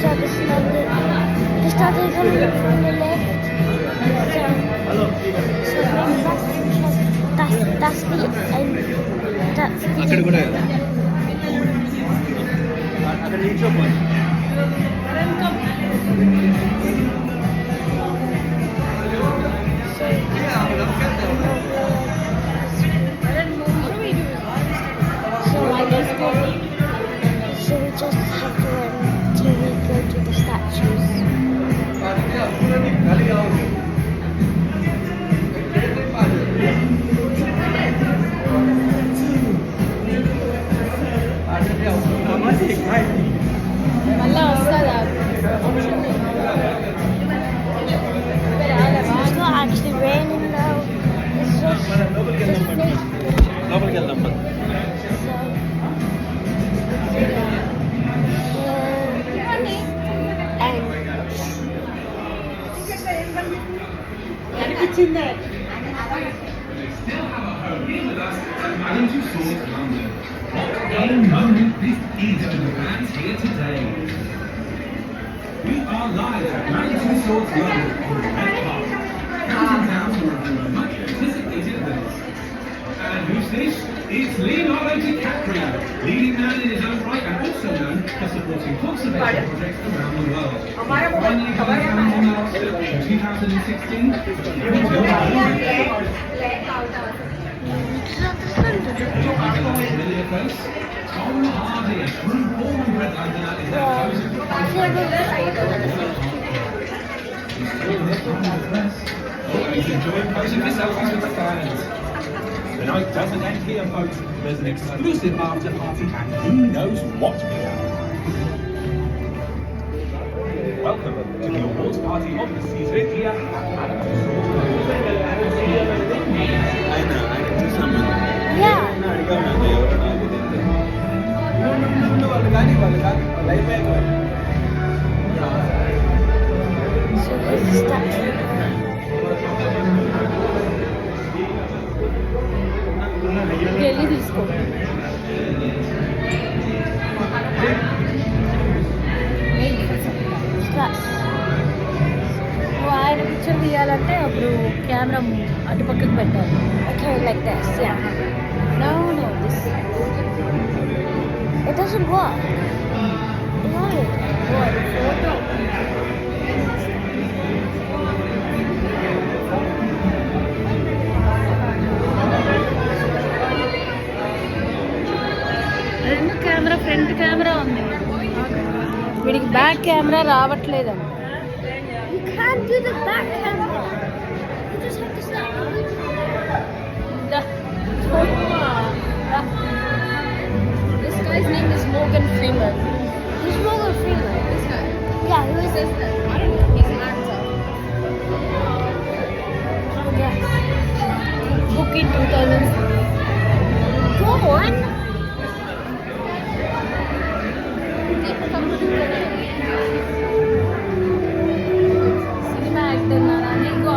So the started coming from the left. So that's the end. That's the అక్కడ కూడా అక్కడ నిల్చోపోయి So we just have to run till we go to the statues. It's not actually raining though. It's just లోపలికి వెళ్దాం We are live at Manitou Swords London on Red Park. Thousands out for a much anticipated event. And who's this? It's Leonardo DiCaprio, leading man in his own right and also known for supporting conservation projects around the world. Finally coming down on our Oscar in 2016. Familiar face? Tom Hardy, a true born Red Londoner is now chosen. He's enjoying posing for selfies with the fans. The night doesn't end here, folks. There's an exclusive after party and who knows what beyond. Welcome to the awards party of the season here at Manitou Swords. ఆయన చూసాము Yeah. అడిగా వాళ్ళు కానీ life అయిపోయింది So here's the statue. వెళ్ళి తీసుకో నువ్వు ఆయన పిక్చర్ తీయాలంటే అప్పుడు కెమెరా అటుపక్కకు పెట్టాలి. Okay, like this. Yeah. No, this. It doesn't work. Why? Photo రెండు కెమెరా ఫ్రంట్ కెమెరా ఉంది, వీడికి బ్యాక్ కెమెరా రావట్లేదండి. You can't do the back camera. You just have to start. This guy's name is Morgan Freeman. Who's Morgan Freeman? This guy. Yeah, who is this? I don't know. He's an actor. Yeah. Book in 2000. Go on. Cinema actor Nani ఇంకో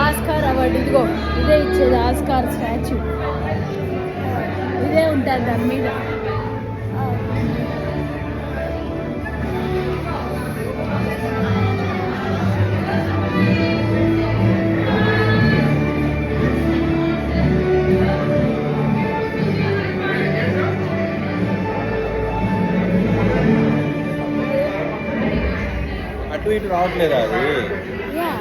Oscar award ఇదిగో ఇదే ఇచ్చేది Oscar statue ఇదే ఉంటుంది దాని మీద. అటు ఇటు రావట్లేదా అది Yeah.